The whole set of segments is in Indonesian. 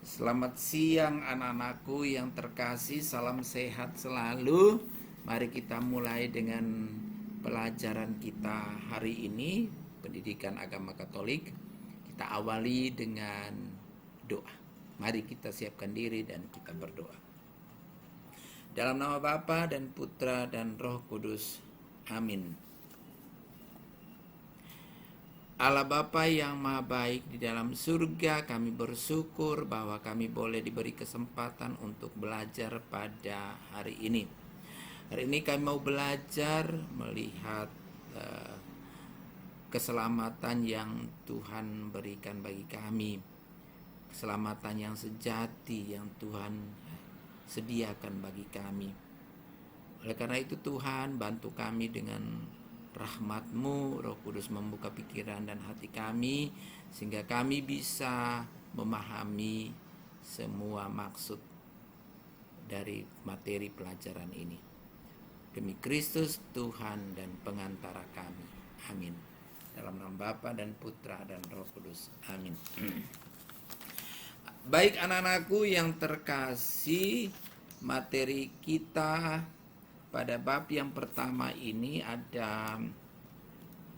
Selamat siang anak-anakku yang terkasih, salam sehat selalu. Mari kita mulai dengan pelajaran kita hari ini, pendidikan agama Katolik. Kita awali dengan doa. Mari kita siapkan diri dan kita berdoa. Dalam nama Bapa dan Putra dan Roh Kudus. Amin. Allah Bapa yang Maha Baik di dalam surga, kami bersyukur bahwa kami boleh diberi kesempatan untuk belajar pada hari ini. Hari ini kami mau belajar melihat keselamatan yang Tuhan berikan bagi kami. Keselamatan yang sejati yang Tuhan sediakan bagi kami. Oleh karena itu Tuhan, bantu kami dengan rahmat-Mu, Roh Kudus membuka pikiran dan hati kami, sehingga kami bisa memahami semua maksud dari materi pelajaran ini. Demi Kristus Tuhan dan pengantara kami. Amin. Dalam nama Bapa dan Putra dan Roh Kudus. Amin. Baik anak-anakku yang terkasih, materi kita pada bab yang pertama ini ada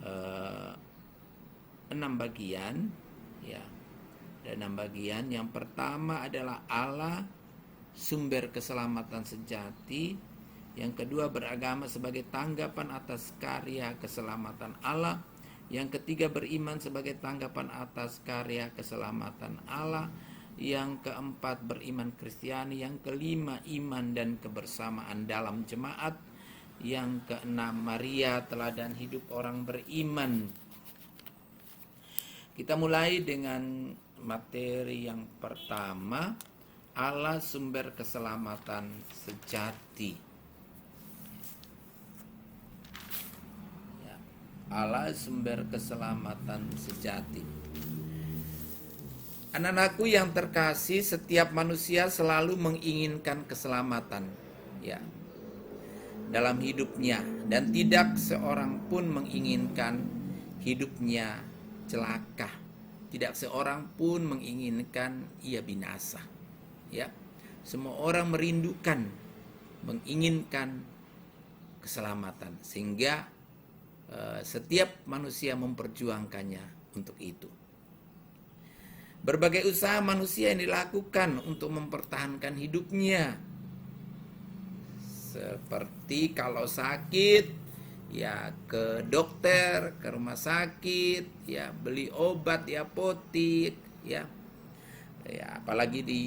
6 bagian, ya. Ada 6 bagian. Yang pertama adalah Allah, sumber keselamatan sejati. Yang kedua, beragama sebagai tanggapan atas karya keselamatan Allah. Yang ketiga, beriman sebagai tanggapan atas karya keselamatan Allah. Yang keempat, beriman Kristiani. Yang kelima, iman dan kebersamaan dalam jemaat. Yang keenam, Maria, teladan hidup orang beriman. Kita mulai dengan materi yang pertama, Allah sumber keselamatan sejati. Allah sumber keselamatan sejati. Anak-anakku yang terkasih, setiap manusia selalu menginginkan keselamatan, ya, dalam hidupnya, dan tidak seorang pun menginginkan hidupnya celaka. Tidak seorang pun menginginkan ia binasa, ya. Semua orang menginginkan keselamatan, sehingga setiap manusia memperjuangkannya untuk itu. Berbagai usaha manusia yang dilakukan untuk mempertahankan hidupnya. Seperti kalau sakit, ya ke dokter, ke rumah sakit, ya beli obat di apotik, ya. Ya, apalagi di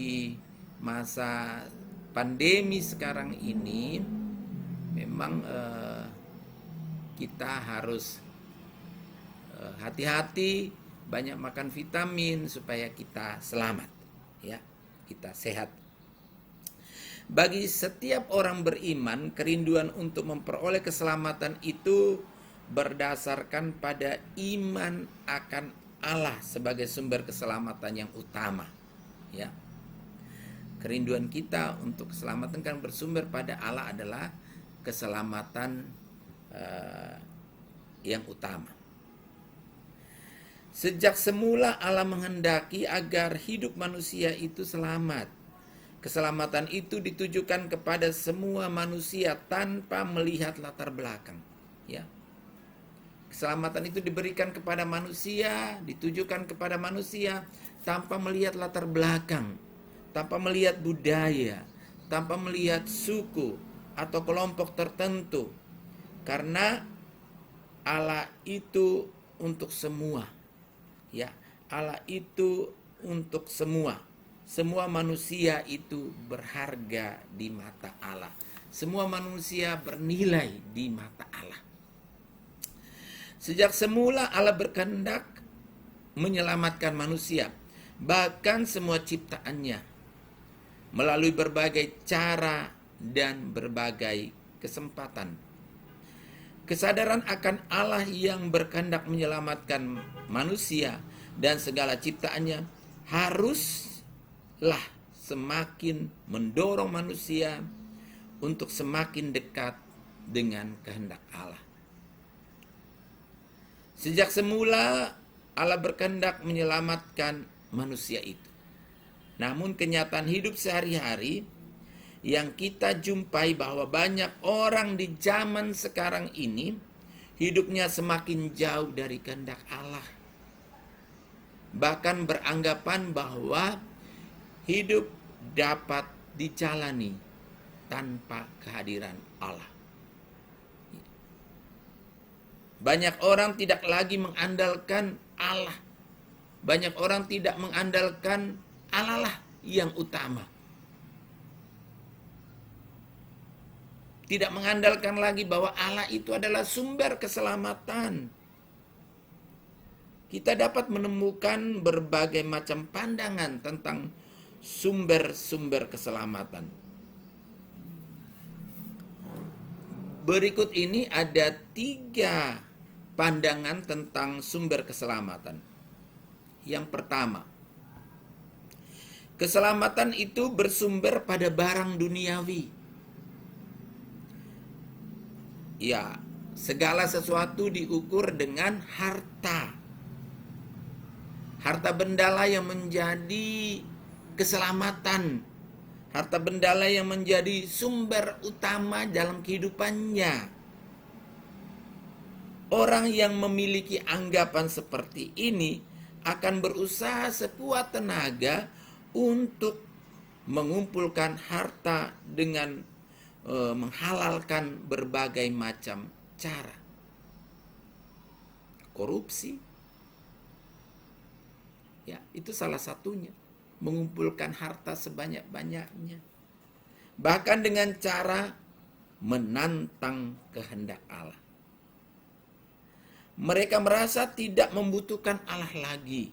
masa pandemi sekarang ini, memang kita harus hati-hati, banyak makan vitamin supaya kita selamat, ya, kita sehat. Bagi setiap orang beriman, kerinduan untuk memperoleh keselamatan itu berdasarkan pada iman akan Allah sebagai sumber keselamatan yang utama, ya. Kerinduan kita untuk keselamatan kan bersumber pada Allah adalah keselamatan yang utama. Sejak semula Allah menghendaki agar hidup manusia itu selamat. Keselamatan itu ditujukan kepada semua manusia tanpa melihat latar belakang, ya. Keselamatan itu diberikan kepada manusia, ditujukan kepada manusia tanpa melihat latar belakang, tanpa melihat budaya, tanpa melihat suku atau kelompok tertentu. Karena Allah itu untuk semua. Ya, Allah itu untuk semua. Semua manusia itu berharga di mata Allah. Semua manusia bernilai di mata Allah. Sejak semula Allah berkehendak menyelamatkan manusia, bahkan semua ciptaannya, melalui berbagai cara dan berbagai kesempatan. Kesadaran akan Allah yang berkehendak menyelamatkan manusia dan segala ciptaannya haruslah semakin mendorong manusia untuk semakin dekat dengan kehendak Allah. Sejak semula Allah berkehendak menyelamatkan manusia itu. Namun kenyataan hidup sehari-hari yang kita jumpai bahwa banyak orang di zaman sekarang ini hidupnya semakin jauh dari kehendak Allah. Bahkan beranggapan bahwa hidup dapat dijalani tanpa kehadiran Allah. Banyak orang tidak lagi mengandalkan Allah. Banyak orang tidak mengandalkan Allah lah yang utama. Tidak mengandalkan lagi bahwa Allah itu adalah sumber keselamatan. Kita dapat menemukan berbagai macam pandangan tentang sumber-sumber keselamatan. Berikut ini ada 3 pandangan tentang sumber keselamatan. Yang pertama, keselamatan itu bersumber pada barang duniawi. Ya, segala sesuatu diukur dengan harta. Harta bendala yang menjadi keselamatan. Harta bendala yang menjadi sumber utama dalam kehidupannya. Orang yang memiliki anggapan seperti ini akan berusaha sekuat tenaga untuk mengumpulkan harta dengan menghalalkan berbagai macam cara. Korupsi, ya, itu salah satunya. Mengumpulkan harta sebanyak-banyaknya. Bahkan dengan cara menantang kehendak Allah. Mereka merasa tidak membutuhkan Allah lagi.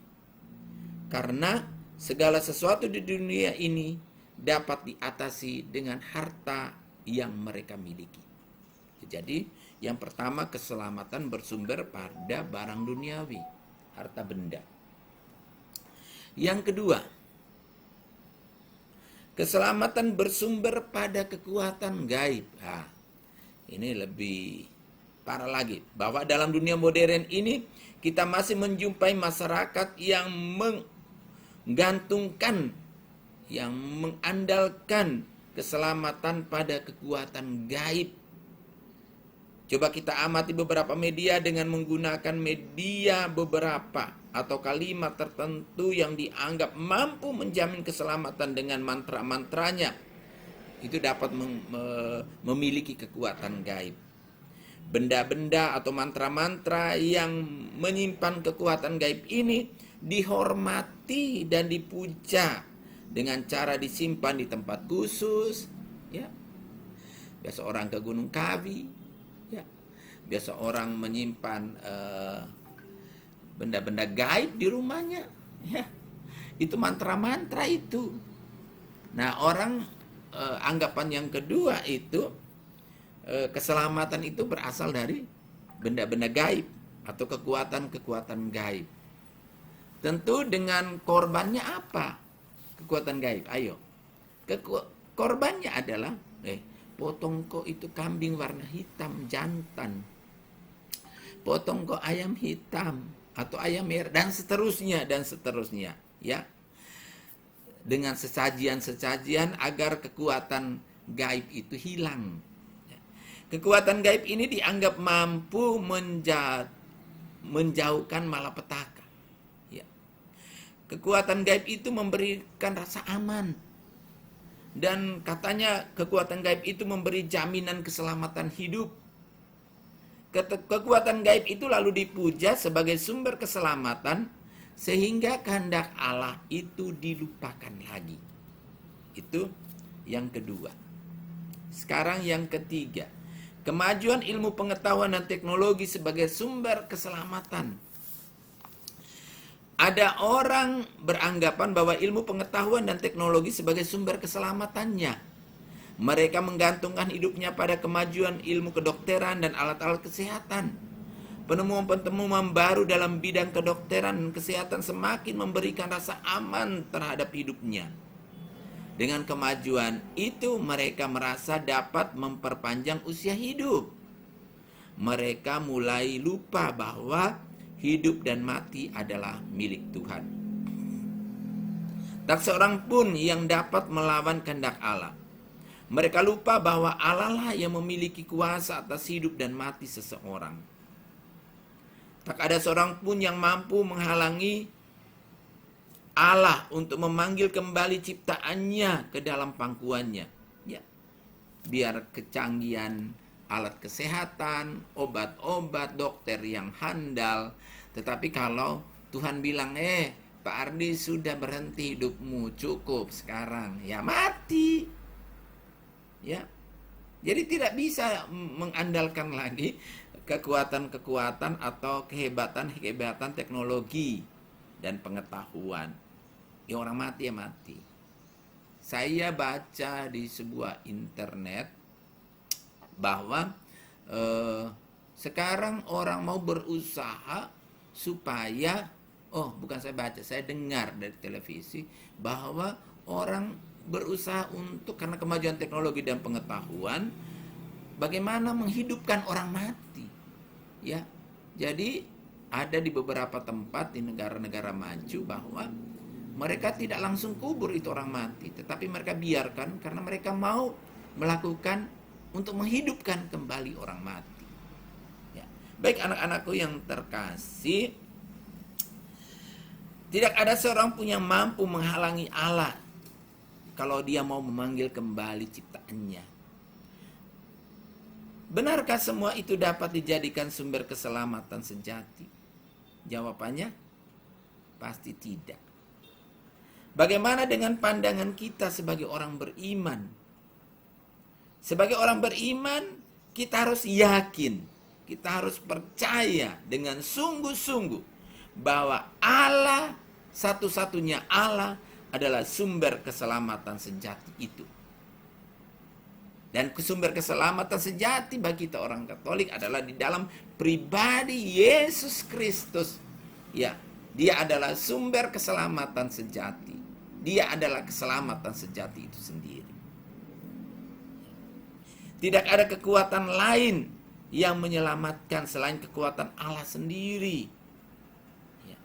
Karena segala sesuatu di dunia ini dapat diatasi dengan harta yang mereka miliki. Jadi, yang pertama, keselamatan bersumber pada barang duniawi, harta benda. Yang kedua, keselamatan bersumber pada kekuatan gaib. Nah, ini lebih parah lagi, bahwa dalam dunia modern ini kita masih menjumpai masyarakat yang menggantungkan, yang mengandalkan keselamatan pada kekuatan gaib. Coba kita amati beberapa media dengan menggunakan media beberapa atau kalimat tertentu yang dianggap mampu menjamin keselamatan dengan mantra-mantranya. Itu dapat memiliki kekuatan gaib. Benda-benda atau mantra-mantra yang menyimpan kekuatan gaib ini dihormati dan dipuja dengan cara disimpan di tempat khusus, ya. Biasa orang ke Gunung Kawi, ya. Biasa orang menyimpan benda-benda gaib di rumahnya, ya. Itu mantra-mantra itu. Nah, orang anggapan yang kedua itu keselamatan itu berasal dari benda-benda gaib atau kekuatan-kekuatan gaib. Tentu dengan korbannya apa? Kekuatan gaib, ayo. Korbannya adalah potong kok itu kambing warna hitam jantan, potong kok ayam hitam atau ayam merah, dan seterusnya ya. Dengan sesajian-sesajian agar kekuatan gaib itu hilang. Kekuatan gaib ini dianggap mampu menjauhkan malapetaka. Kekuatan gaib itu memberikan rasa aman. Dan katanya kekuatan gaib itu memberi jaminan keselamatan hidup. Kekuatan gaib itu lalu dipuja sebagai sumber keselamatan sehingga kehendak Allah itu dilupakan lagi. Itu yang kedua. Sekarang yang ketiga. Kemajuan ilmu pengetahuan dan teknologi sebagai sumber keselamatan. Ada orang beranggapan bahwa ilmu pengetahuan dan teknologi sebagai sumber keselamatannya. Mereka menggantungkan hidupnya pada kemajuan ilmu kedokteran dan alat-alat kesehatan. Penemuan-penemuan baru dalam bidang kedokteran dan kesehatan semakin memberikan rasa aman terhadap hidupnya. Dengan kemajuan itu mereka merasa dapat memperpanjang usia hidup. Mereka mulai lupa bahwa hidup dan mati adalah milik Tuhan. Tak seorang pun yang dapat melawan kehendak Allah. Mereka lupa bahwa Allah lah yang memiliki kuasa atas hidup dan mati seseorang. Tak ada seorang pun yang mampu menghalangi Allah untuk memanggil kembali ciptaannya ke dalam pangkuannya. Ya, biar kecanggihan alat kesehatan, obat-obat, dokter yang handal, tetapi kalau Tuhan bilang, Pak Ardi sudah berhenti hidupmu, cukup sekarang, ya mati. Ya, jadi tidak bisa mengandalkan lagi kekuatan-kekuatan atau kehebatan teknologi dan pengetahuan. Ya, orang mati ya mati. Saya baca di sebuah internet bahwa sekarang orang mau berusaha supaya, bukan saya baca, saya dengar dari televisi bahwa orang berusaha untuk, karena kemajuan teknologi dan pengetahuan, bagaimana menghidupkan orang mati. Ya, jadi ada di beberapa tempat di negara-negara maju bahwa mereka tidak langsung kubur itu orang mati, tetapi mereka biarkan karena mereka mau melakukan untuk menghidupkan kembali orang mati. Ya. Baik anak-anakku yang terkasih, tidak ada seorang pun yang mampu menghalangi Allah kalau dia mau memanggil kembali ciptaannya. Benarkah semua itu dapat dijadikan sumber keselamatan sejati? Jawabannya pasti tidak. Bagaimana dengan pandangan kita sebagai orang beriman? Sebagai orang beriman, kita harus yakin, kita harus percaya dengan sungguh-sungguh bahwa Allah, satu-satunya Allah, adalah sumber keselamatan sejati itu. Dan sumber keselamatan sejati bagi kita orang Katolik adalah di dalam pribadi Yesus Kristus. Ya, dia adalah sumber keselamatan sejati. Dia adalah keselamatan sejati itu sendiri. Tidak ada kekuatan lain yang menyelamatkan selain kekuatan Allah sendiri. Ya.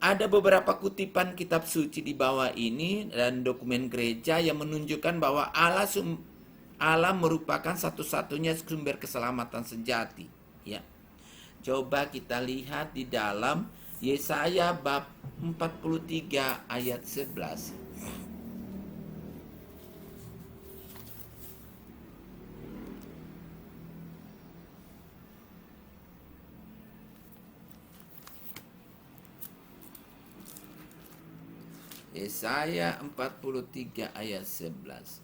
Ada beberapa kutipan kitab suci di bawah ini dan dokumen gereja yang menunjukkan bahwa Allah merupakan satu-satunya sumber keselamatan sejati. Ya. Coba kita lihat di dalam Yesaya bab 43 ayat 11. Yesaya 43 ayat 11.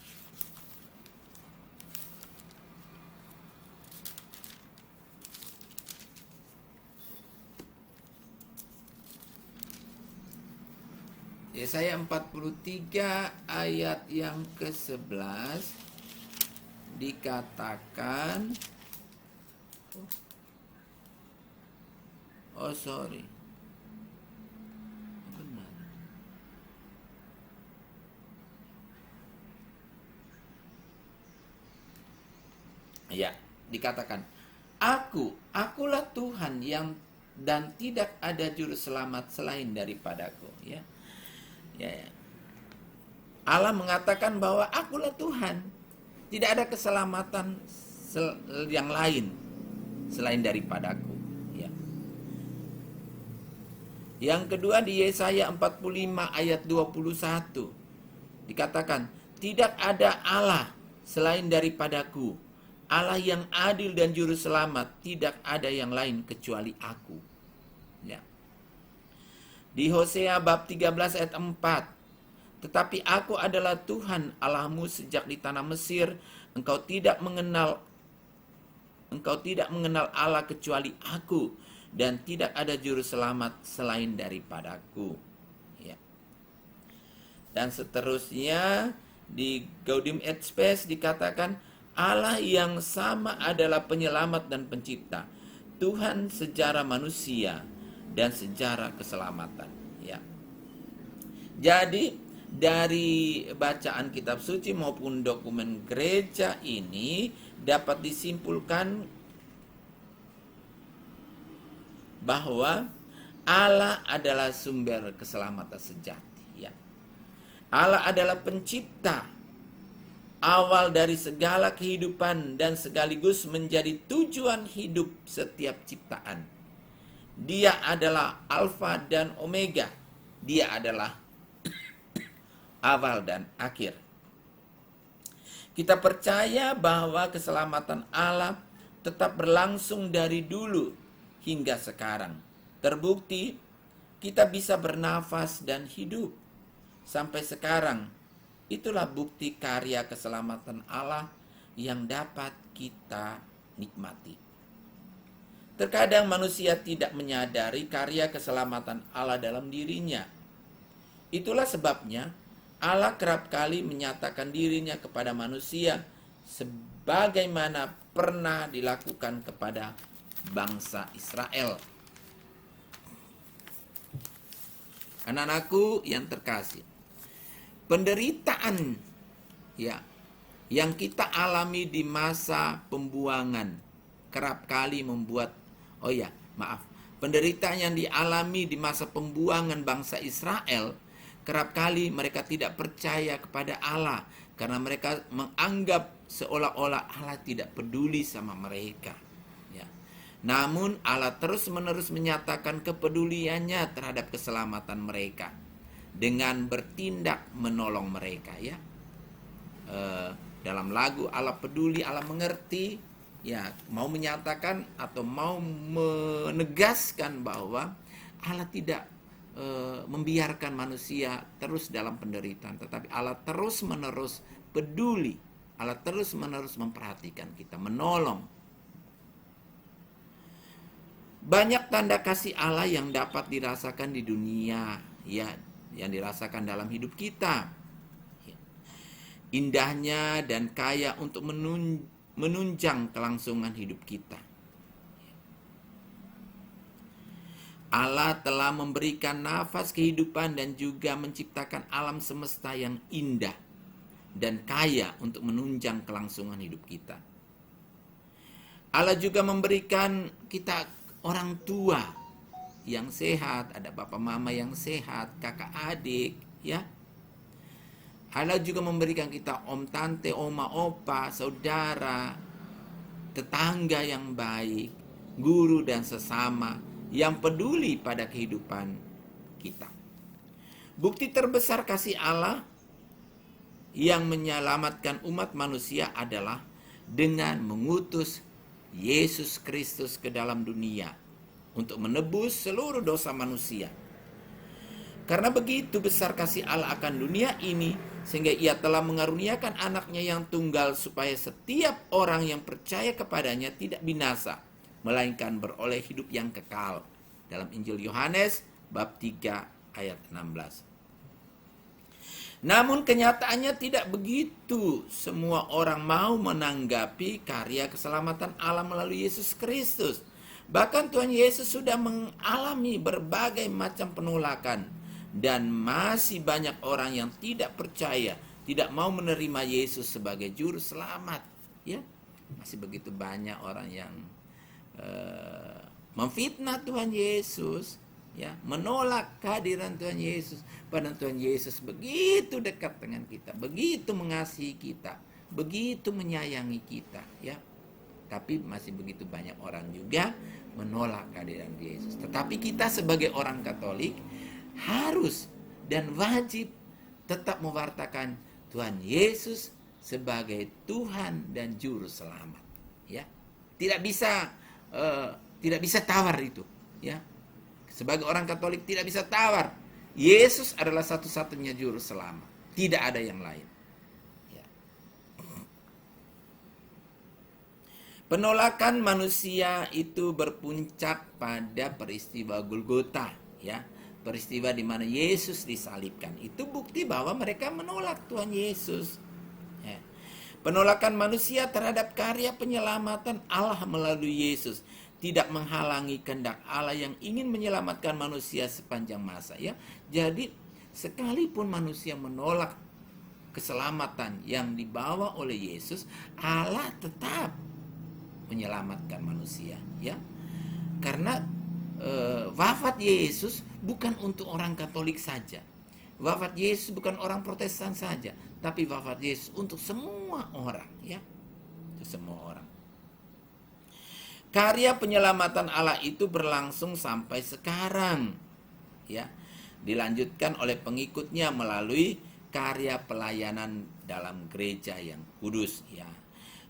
Yesaya 43 ayat yang ke-11 dikatakan, sorry. Benar. Ya, dikatakan, akulah Tuhan yang dan tidak ada juru selamat selain daripadaku, ya. Ya. Allah mengatakan bahwa akulah Tuhan. Tidak ada keselamatan yang lain selain daripadaku. Ya. Yang kedua di Yesaya 45 ayat 21. Dikatakan, tidak ada Allah selain daripadaku. Allah yang adil dan juru selamat, tidak ada yang lain kecuali aku. Ya. Di Hosea bab 13 ayat 4. Tetapi aku adalah Tuhan Allahmu sejak di tanah Mesir. Engkau tidak mengenal Allah kecuali aku. Dan tidak ada juru selamat selain daripadaku. Ya. Dan seterusnya di Gaudium et Spes dikatakan, Allah yang sama adalah penyelamat dan pencipta, Tuhan sejarah manusia dan sejarah keselamatan. Ya. Jadi dari bacaan kitab suci maupun dokumen gereja ini dapat disimpulkan bahwa Allah adalah sumber keselamatan sejati, ya. Allah adalah pencipta, awal dari segala kehidupan dan sekaligus menjadi tujuan hidup setiap ciptaan. Dia adalah Alfa dan Omega. Dia adalah awal dan akhir. Kita percaya bahwa keselamatan Allah tetap berlangsung dari dulu hingga sekarang. Terbukti kita bisa bernafas dan hidup sampai sekarang. Itulah bukti karya keselamatan Allah yang dapat kita nikmati. Terkadang manusia tidak menyadari karya keselamatan Allah dalam dirinya. Itulah sebabnya Allah kerap kali menyatakan dirinya kepada manusia sebagaimana pernah dilakukan kepada bangsa Israel. Anak-anakku yang terkasih, penderitaan yang kita alami di masa pembuangan kerap kali membuat penderitaan yang dialami di masa pembuangan bangsa Israel kerap kali mereka tidak percaya kepada Allah karena mereka menganggap seolah-olah Allah tidak peduli sama mereka. Ya. Namun Allah terus-menerus menyatakan kepeduliannya terhadap keselamatan mereka dengan bertindak menolong mereka. Ya. Dalam lagu Allah peduli, Allah mengerti, ya, mau menyatakan atau mau menegaskan bahwa Allah tidak membiarkan manusia terus dalam penderitaan, tetapi Allah terus-menerus peduli, Allah terus-menerus memperhatikan kita, menolong. Banyak tanda kasih Allah yang dapat dirasakan di dunia, ya, yang dirasakan dalam hidup kita. Indahnya dan kaya untuk menunjang kelangsungan hidup kita. Allah telah memberikan nafas kehidupan dan juga menciptakan alam semesta yang indah dan kaya untuk menunjang kelangsungan hidup kita. Allah juga memberikan kita orang tua yang sehat, ada bapak mama yang sehat, kakak adik, ya. Allah juga memberikan kita om tante, oma opa, saudara, tetangga yang baik, guru dan sesama yang peduli pada kehidupan kita. Bukti terbesar kasih Allah yang menyelamatkan umat manusia adalah dengan mengutus Yesus Kristus ke dalam dunia untuk menebus seluruh dosa manusia. Karena begitu besar kasih Allah akan dunia ini, sehingga ia telah mengaruniakan anaknya yang tunggal supaya setiap orang yang percaya kepadanya tidak binasa, melainkan beroleh hidup yang kekal. Dalam Injil Yohanes bab 3 ayat 16. Namun kenyataannya tidak begitu. Semua orang mau menanggapi karya keselamatan Allah melalui Yesus Kristus. Bahkan Tuhan Yesus sudah mengalami berbagai macam penolakan. Dan masih banyak orang yang tidak percaya, tidak mau menerima Yesus sebagai juru selamat. Ya, masih begitu banyak orang yang memfitnah Tuhan Yesus, ya, menolak kehadiran Tuhan Yesus. Padahal Tuhan Yesus begitu dekat dengan kita, begitu mengasihi kita, begitu menyayangi kita, ya. Tapi masih begitu banyak orang juga menolak kehadiran Yesus. Tetapi kita sebagai orang Katolik harus dan wajib tetap mewartakan Tuhan Yesus sebagai Tuhan dan Juru Selamat, ya. Tidak bisa tawar itu, ya. Sebagai orang Katolik tidak bisa tawar. Yesus adalah satu-satunya juru selamat, tidak ada yang lain. Ya. Penolakan manusia itu berpuncak pada peristiwa Golgota, ya. Peristiwa di mana Yesus disalibkan. Itu bukti bahwa mereka menolak Tuhan Yesus. Ya. Penolakan manusia terhadap karya penyelamatan Allah melalui Yesus tidak menghalangi kehendak Allah yang ingin menyelamatkan manusia sepanjang masa, ya. Jadi sekalipun manusia menolak keselamatan yang dibawa oleh Yesus, Allah tetap menyelamatkan manusia, ya. Karena wafat Yesus bukan untuk orang Katolik saja. Wafat Yesus bukan orang Protestan saja, tapi wafat Yesus untuk semua orang, ya. Semua orang. Karya penyelamatan Allah itu berlangsung sampai sekarang, ya. Dilanjutkan oleh pengikutnya melalui karya pelayanan dalam gereja yang kudus, ya.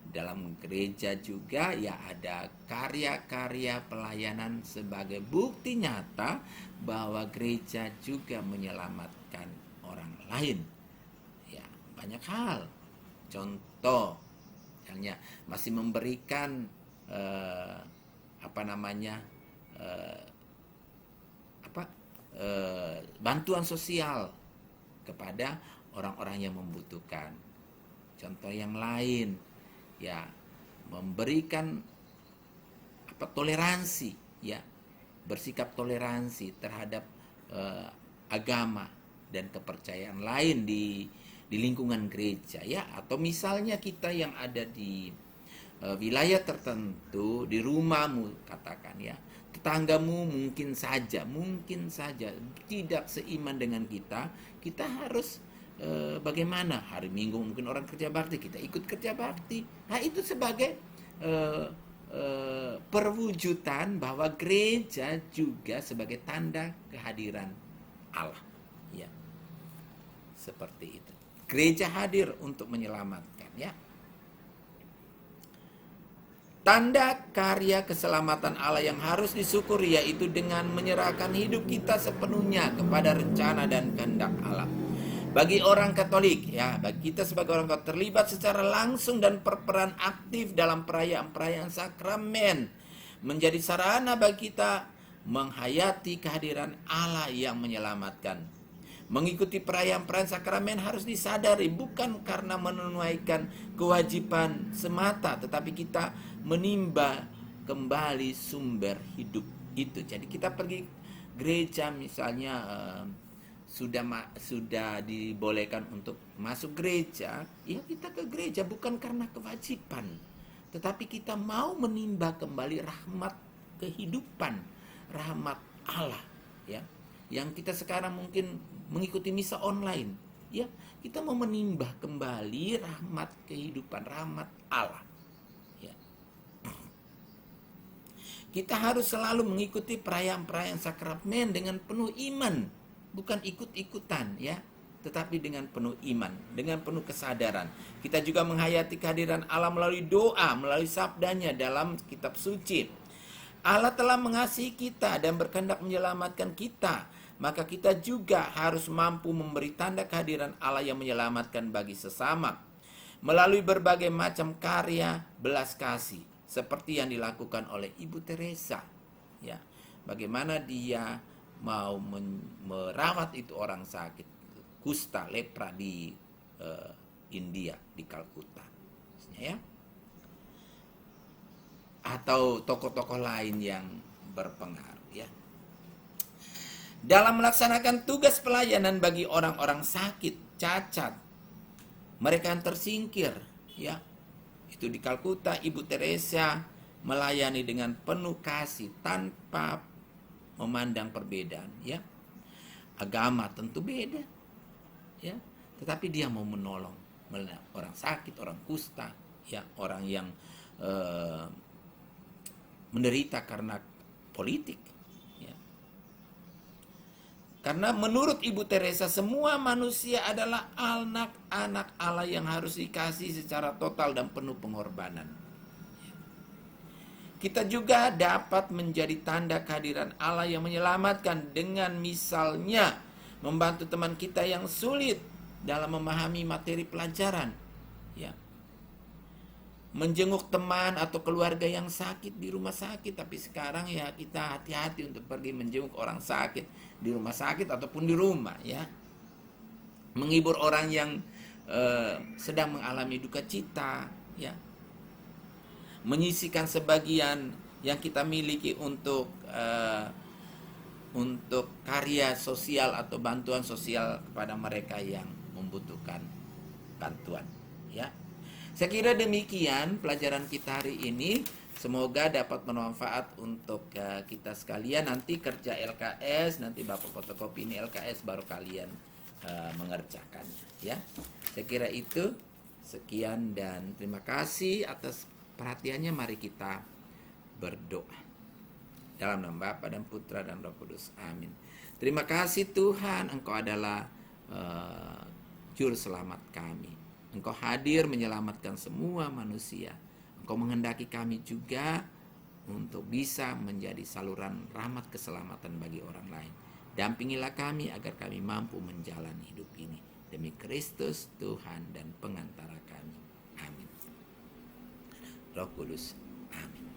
Dalam gereja juga ya ada karya-karya pelayanan sebagai bukti nyata bahwa gereja juga menyelamatkan orang lain. Ya, banyak hal. Contoh, misalnya masih memberikan bantuan sosial kepada orang-orang yang membutuhkan. Contoh yang lain, ya, memberikan toleransi, ya, bersikap toleransi terhadap agama dan kepercayaan lain di lingkungan gereja, ya. Atau misalnya kita yang ada di wilayah tertentu, di rumahmu katakan, ya, tetanggamu mungkin saja tidak seiman dengan kita harus bagaimana? Hari Minggu mungkin orang kerja bakti, kita ikut kerja bakti. Nah, itu sebagai perwujudan bahwa gereja juga sebagai tanda kehadiran Allah, ya. Seperti itu. Gereja hadir untuk menyelamatkan, ya. Tanda karya keselamatan Allah yang harus disyukuri yaitu dengan menyerahkan hidup kita sepenuhnya kepada rencana dan kehendak Allah. Bagi orang Katolik, ya, bagi kita sebagai orang Katolik terlibat secara langsung dan berperan aktif dalam perayaan-perayaan sakramen, menjadi sarana bagi kita menghayati kehadiran Allah yang menyelamatkan. Mengikuti perayaan-perayaan sakramen harus disadari bukan karena menunaikan kewajiban semata, tetapi kita menimba kembali sumber hidup itu. Jadi kita pergi gereja misalnya sudah dibolehkan untuk masuk gereja, ya kita ke gereja bukan karena kewajiban, tetapi kita mau menimba kembali rahmat kehidupan, rahmat Allah, ya. Yang kita sekarang mungkin mengikuti misa online, ya, kita mau menimba kembali rahmat kehidupan, rahmat Allah, ya. Kita harus selalu mengikuti perayaan-perayaan sakramen dengan penuh iman, bukan ikut-ikutan, ya, tetapi dengan penuh iman, dengan penuh kesadaran. Kita juga menghayati kehadiran Allah melalui doa, melalui sabdanya dalam kitab suci. Allah telah mengasihi kita dan berkehendak menyelamatkan kita, maka kita juga harus mampu memberi tanda kehadiran Allah yang menyelamatkan bagi sesama melalui berbagai macam karya belas kasih seperti yang dilakukan oleh Ibu Teresa, ya. Bagaimana dia mau merawat itu orang sakit kusta, lepra di India, di Kalkuta, ya. Atau tokoh-tokoh lain yang berpengaruh, ya. Dalam melaksanakan tugas pelayanan bagi orang-orang sakit, cacat, mereka yang tersingkir, ya. Itu di Kalkuta, Ibu Teresa melayani dengan penuh kasih tanpa memandang perbedaan, ya. Agama tentu beda, ya. Tetapi dia mau menolong orang sakit, orang kusta, ya, orang yang menderita karena politik, ya. Karena menurut Ibu Teresa semua manusia adalah anak-anak Allah yang harus dikasihi secara total dan penuh pengorbanan. Kita juga dapat menjadi tanda kehadiran Allah yang menyelamatkan dengan misalnya membantu teman kita yang sulit dalam memahami materi pelajaran, ya. Menjenguk teman atau keluarga yang sakit di rumah sakit. Tapi sekarang ya kita hati-hati untuk pergi menjenguk orang sakit di rumah sakit ataupun di rumah, ya. Menghibur orang yang sedang mengalami duka cita, ya. Menyisihkan sebagian yang kita miliki untuk karya sosial atau bantuan sosial kepada mereka yang membutuhkan bantuan, ya. Saya kira demikian pelajaran kita hari ini. Semoga dapat bermanfaat untuk kita sekalian. Nanti kerja LKS, nanti Bapak fotokopi ini LKS baru kalian mengerjakannya ya. Saya kira itu. Sekian dan terima kasih atas perhatiannya. Mari kita berdoa. Dalam nama Bapa dan Putra dan Roh Kudus. Amin. Terima kasih Tuhan, Engkau adalah juru selamat kami. Engkau hadir menyelamatkan semua manusia. Engkau menghendaki kami juga untuk bisa menjadi saluran rahmat keselamatan bagi orang lain. Dampingilah kami agar kami mampu menjalani hidup ini. Demi Kristus Tuhan dan pengantara kami. Amin. Roh Kudus. Amin.